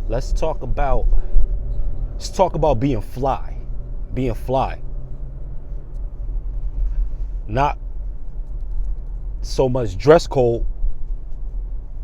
let's talk about being fly. Being fly. Not so much dress code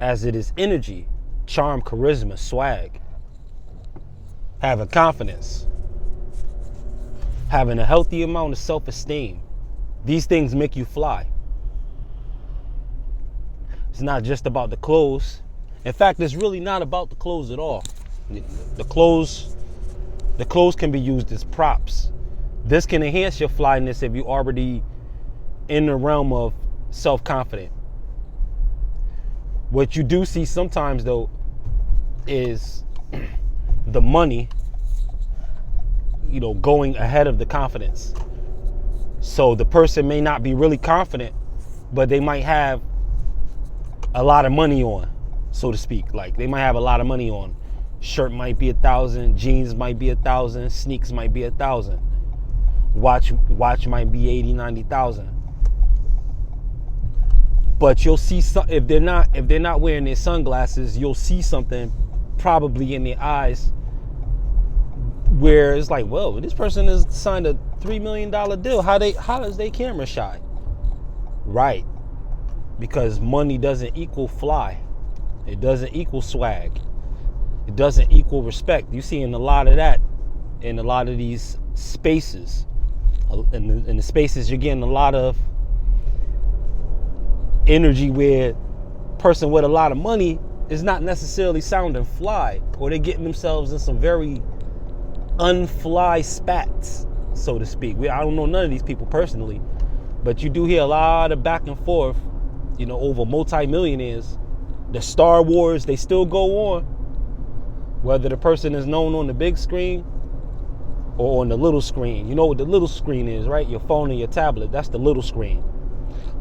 as it is energy, charm, charisma, swag. Having confidence. Having a healthy amount of self-esteem. These things make you fly. It's not just about the clothes. In fact, it's really not about the clothes at all. The clothes can be used as props. This can enhance your flyness if you're already in the realm of self-confident. What you do see sometimes, though, is the money, going ahead of the confidence. So the person may not be really confident, but they might have a lot of money on, so to speak. Like, they might have a lot of money on. Shirt might be $1,000, jeans might be $1,000, sneaks might be $1,000, watch might be $80,000, $90,000. But you'll see some, if they're not wearing their sunglasses, you'll see something probably in their eyes where it's like, well, this person has signed a $3 million deal. How does they camera shy? Right. Because money doesn't equal fly. It doesn't equal swag. It doesn't equal respect. You're seeing a lot of that in a lot of these spaces. In the spaces, you're getting a lot of energy where a person with a lot of money is not necessarily sounding fly, or they're getting themselves in some very unfly spats, so to speak. I don't know none of these people personally, but you do hear a lot of back and forth, over multi-millionaires. The Star Wars, they still go on, whether the person is known on the big screen or on the little screen. You know what the little screen is, right? Your phone and your tablet, that's the little screen.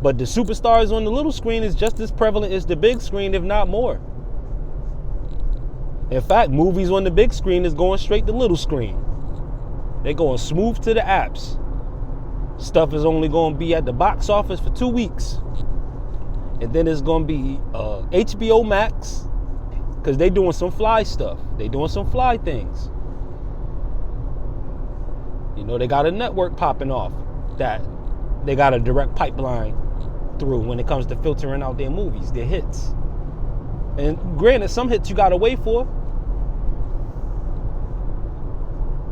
But the superstars on the little screen is just as prevalent as the big screen, if not more. In fact, movies on the big screen is going straight to little screen. They're going smooth to the apps. Stuff is only going to be at the box office for 2 weeks. And then it's going to be HBO Max, because they doing some fly stuff. They doing some fly things. They got a network popping off that they got a direct pipeline through when it comes to filtering out their movies, their hits. And granted, some hits you got to wait for.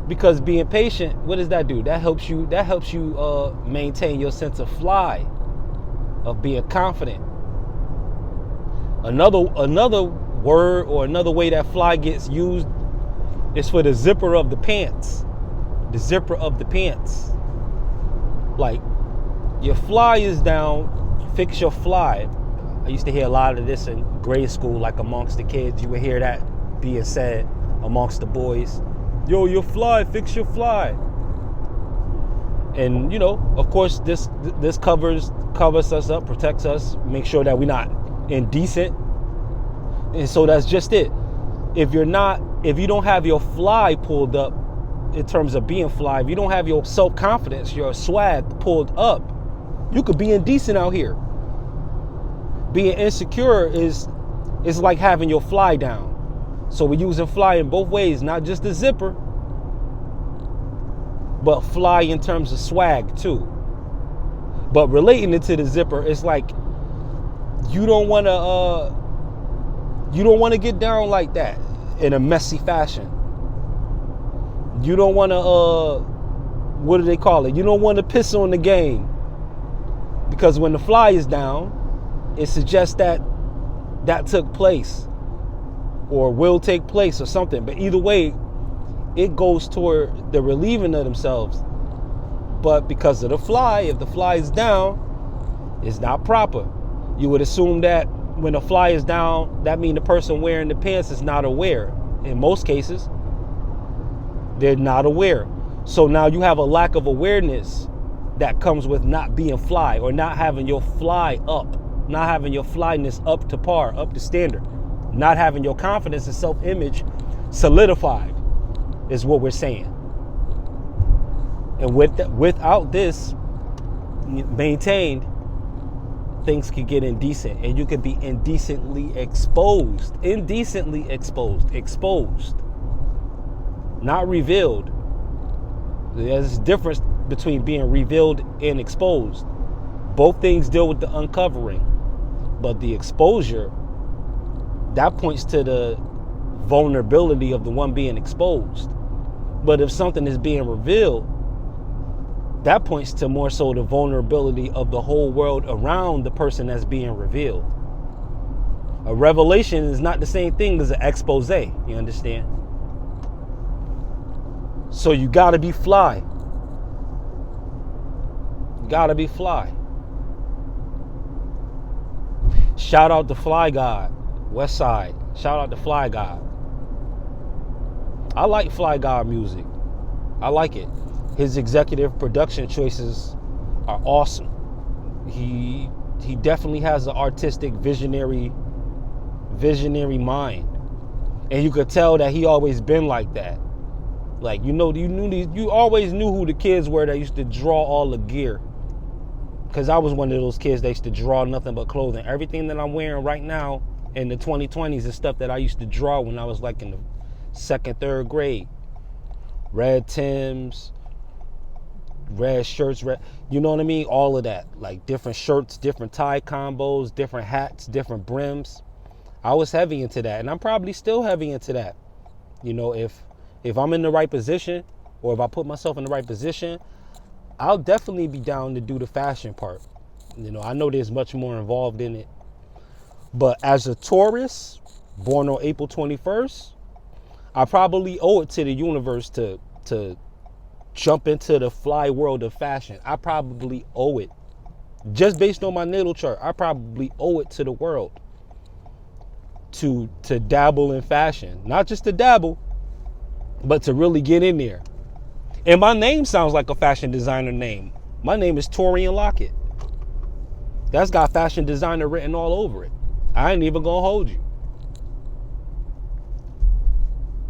Because being patient, what does that do? That helps you maintain your sense of fly, of being confident. Another word or another way that fly gets used is for the zipper of the pants. The zipper of the pants. Like, your fly is down, fix your fly. I used to hear a lot of this in grade school, like amongst the kids. You would hear that being said amongst the boys. Yo, your fly, fix your fly. And, of course, this covers us up, protects us, make sure that we're not indecent. And so that's just it. If you don't have your fly pulled up in terms of being fly, if you don't have your self-confidence, your swag pulled up, you could be indecent out here. Being insecure is like having your fly down. So we're using fly in both ways, not just the zipper, but fly in terms of swag too. But relating it to the zipper, it's like you don't want to get down like that in a messy fashion. You don't want to what do they call it? You don't want to piss on the game, because when the fly is down, it suggests that took place or will take place or something. But either way, it goes toward the relieving of themselves. But because of the fly, if the fly is down, it's not proper. You would assume that when the fly is down, that means the person wearing the pants is not aware. In most cases, they're not aware. So now you have a lack of awareness that comes with not being fly, or not having your fly up, not having your flyness up to par, up to standard, not having your confidence and self-image solidified, is what we're saying. And without this maintained, things could get indecent and you could be indecently exposed. Exposed. Not revealed. There's a difference between being revealed and exposed. Both things deal with the uncovering. But the exposure, that points to the vulnerability of the one being exposed. But if something is being revealed, that points to more so the vulnerability of the whole world around the person that's being revealed. A revelation is not the same thing as an expose, you understand? So you gotta be fly. You gotta be fly. Shout out to Fly God, West Side. Shout out to Fly God. I like Fly God music. I like it. His executive production choices are awesome. He definitely has an artistic visionary mind. And you could tell that he always been like that. Like, you always knew who the kids were that used to draw all the gear. Because I was one of those kids that used to draw nothing but clothing. Everything that I'm wearing right now in the 2020s is stuff that I used to draw when I was like in the 2nd, 3rd grade. Red Timbs, red shirts, you know what I mean? All of that. Like different shirts, different tie combos, different hats, different brims. I was heavy into that. And I'm probably still heavy into that. You know, if I'm in the right position, or if I put myself in the right position, I'll definitely be down to do the fashion part. You know, I know there's much more involved in it. But as a Taurus, born on April 21st, I probably owe it to the universe to jump into the fly world of fashion. I probably owe it. Just based on my natal chart, I probably owe it to the world to dabble in fashion. Not just to dabble, but to really get in there. And my name sounds like a fashion designer name. My name is Torian Lockett. That's got fashion designer written all over it. I ain't even gonna hold you.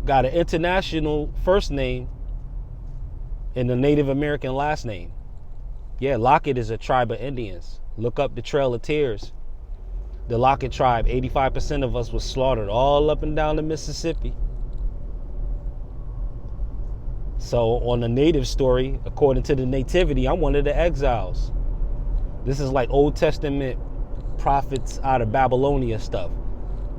Got an international first name and a Native American last name. Yeah, Lockett is a tribe of Indians. Look up the Trail of Tears. The Lockett tribe, 85% of us was slaughtered all up and down the Mississippi. So on the native story, according to the nativity, I'm one of the exiles. This is like Old Testament prophets out of Babylonia stuff.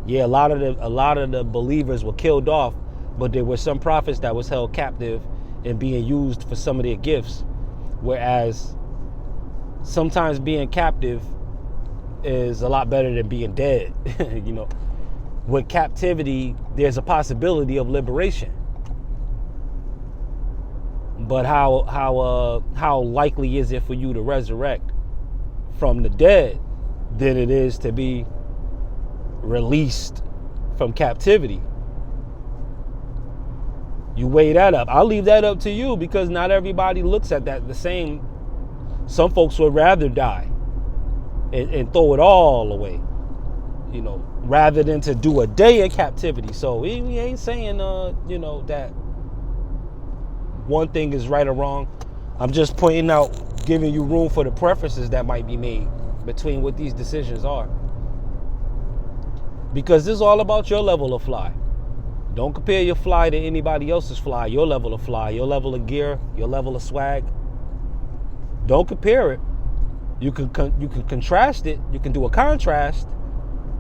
Yeah, a lot of the believers were killed off, but there were some prophets that was held captive and being used for some of their gifts. Whereas sometimes being captive is a lot better than being dead. You know, with captivity, there's a possibility of liberation. But how likely is it for you to resurrect from the dead than it is to be released from captivity? You weigh that up. I'll leave that up to you, because not everybody looks at that the same. Some folks would rather die and throw it all away, you know, rather than to do a day in captivity. So we ain't saying, you know, that one thing is right or wrong. I'm just pointing out, giving you room for the preferences that might be made between what these decisions are. Because this is all about your level of fly. Don't compare your fly to anybody else's fly. Your level of fly, your level of gear, your level of swag. Don't compare it. You can contrast it. You can do a contrast,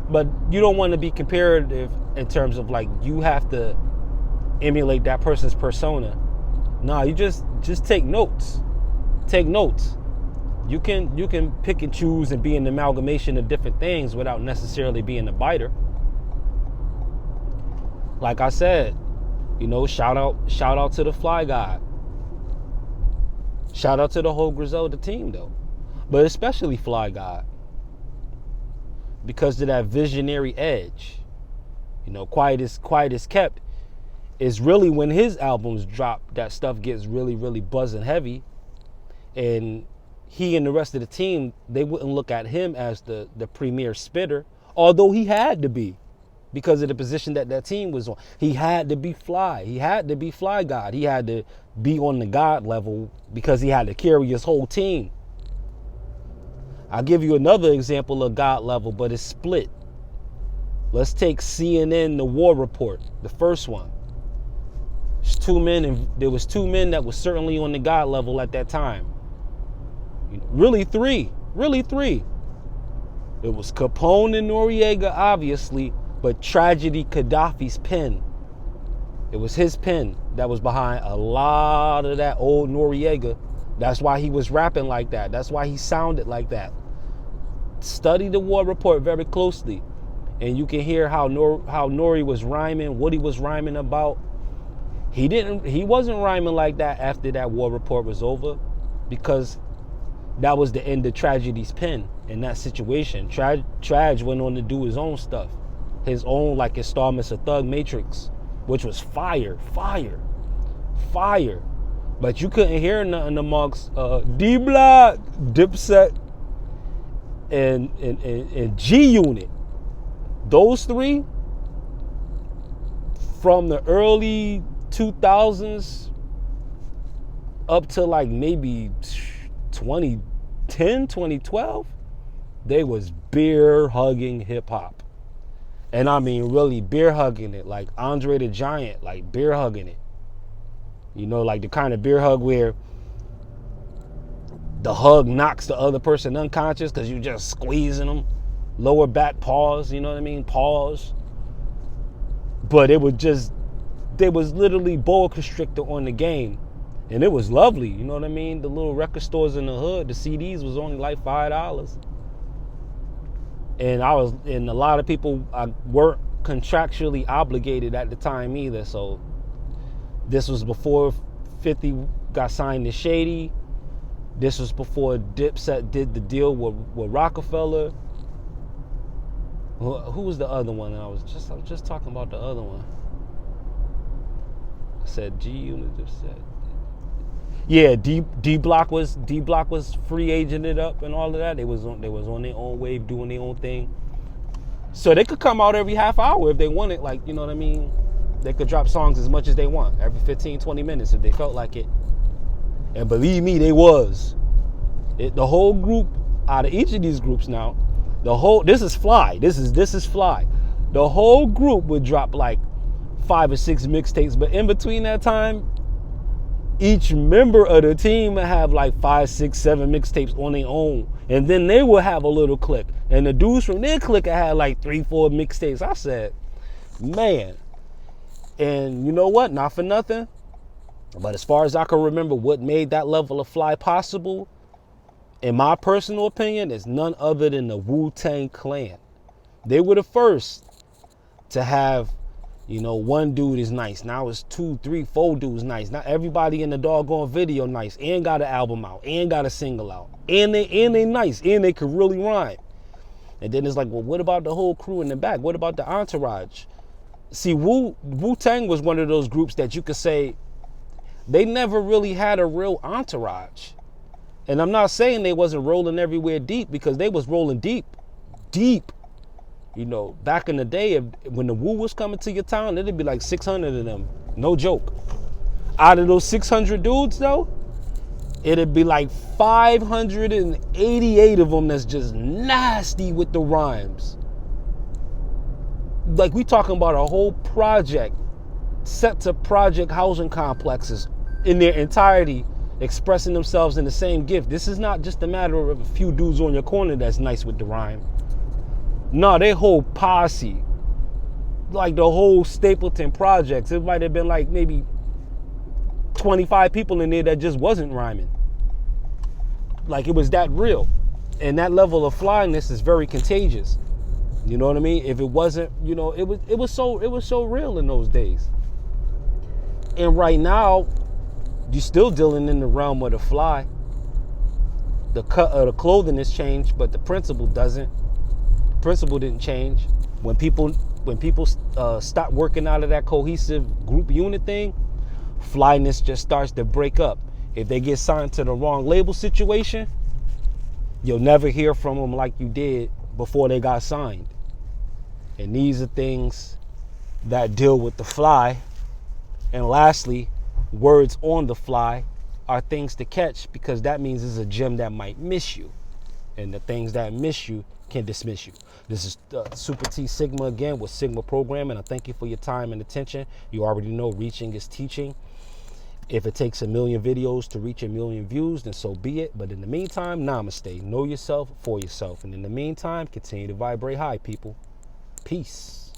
but you don't want to be comparative in terms of like you have to emulate that person's persona. Nah, you just take notes. Take notes. You can pick and choose and be an amalgamation of different things without necessarily being a biter. Like I said, you know, shout out to the Fly God. Shout out to the whole Griselda team though. But especially Fly God. Because of that visionary edge. You know, Quiet is Kept is really when his albums drop, that stuff gets really, really buzzing heavy. And he and the rest of the team, they wouldn't look at him as the premier spitter, although he had to be, because of the position that team was on. He had to be fly. He had to be Fly God. He had to be on the God level because he had to carry his whole team. I'll give you another example of God level, but it's split. Let's take CNN, the war report, the first one. There's two men, and there was two men that was certainly on the God level at that time. Really three. It was Capone and Noriega, obviously, but tragedy Gaddafi's pen. It was his pen that was behind a lot of that old Noriega. That's why he was rapping like that. That's why he sounded like that. Study the war report very closely, and you can hear how Nori was rhyming, what he was rhyming about. He wasn't rhyming like that after that war report was over, because that was the end of Tragedy's pen in that situation. Trage went on to do his own stuff, his own, like installments of Thug Matrix, which was fire. But you couldn't hear nothing amongst D-Block, Dipset, and G-Unit. Those three, from the early 2000s up to like maybe 2010, 2012, they was beer hugging hip hop. And I mean really beer hugging it, like Andre the Giant, like beer hugging it. You know, like the kind of beer hug where the hug knocks the other person unconscious because you're just squeezing them. Lower back pause, you know what I mean? Pause. But they was literally boa constrictor on the game. And it was lovely, you know what I mean? The little record stores in the hood, the CDs was only like $5. And a lot of people weren't contractually obligated at the time either. So this was before 50 got signed to Shady. This was before Dipset did the deal with Rockefeller. Who was the other one? I was just talking about the other one. I said G-Unit, Dipset. Yeah, D-Block was free agented up and all of that. They was on their own wave, doing their own thing. So they could come out every half hour if they wanted, like, you know what I mean? They could drop songs as much as they want, every 15, 20 minutes if they felt like it. And believe me, they was. The whole group, out of each of these groups now, this is Fly. This is Fly. The whole group would drop like 5 or 6 mixtapes, but in between that time, each member of the team would have like 5, 6, 7 mixtapes on their own. And then they would have a little clique. And the dudes from their clique had like 3, 4 mixtapes. I said, man. And you know what? Not for nothing. But as far as I can remember, what made that level of Fly possible, in my personal opinion, is none other than the Wu-Tang Clan. They were the first to have, you know, one dude is nice. Now it's 2, 3, 4 dudes nice. Now everybody in the doggone video nice, and got an album out, and got a single out, and they nice, and they could really rhyme. And then it's like, well, what about the whole crew in the back? What about the entourage? See, Wu-Tang was one of those groups that you could say they never really had a real entourage. And I'm not saying they wasn't rolling everywhere deep, because they was rolling deep. You know, back in the day, when the Wu was coming to your town, it'd be like 600 of them. No joke. Out of those 600 dudes, though, it'd be like 588 of them that's just nasty with the rhymes. Like, we talking about a whole project set to project housing complexes in their entirety, expressing themselves in the same gift. This is not just a matter of a few dudes on your corner that's nice with the rhyme. No, they whole posse, like the whole Stapleton projects, it might have been like maybe 25 people in there that just wasn't rhyming. Like, it was that real. And that level of flyness is very contagious. You know what I mean? If it wasn't, you know, it was so real in those days. And right now, you're still dealing in the realm of the fly. The cut of the clothing has changed, but the principle doesn't. The principle didn't change. When people stop working out of that cohesive group unit thing, flyness just starts to break up. If they get signed to the wrong label situation, you'll never hear from them like you did before they got signed. And these are things that deal with the fly. And lastly, words on the fly are things to catch, because that means it's a gem that might miss you. And the things that miss you can dismiss you. This is Super T Sigma again with Sigma Programming. I thank you for your time and attention. You already know reaching is teaching. If it takes 1 million videos to reach 1 million views, then so be it. But in the meantime, namaste. Know yourself for yourself. And in the meantime, continue to vibrate high, people. Peace.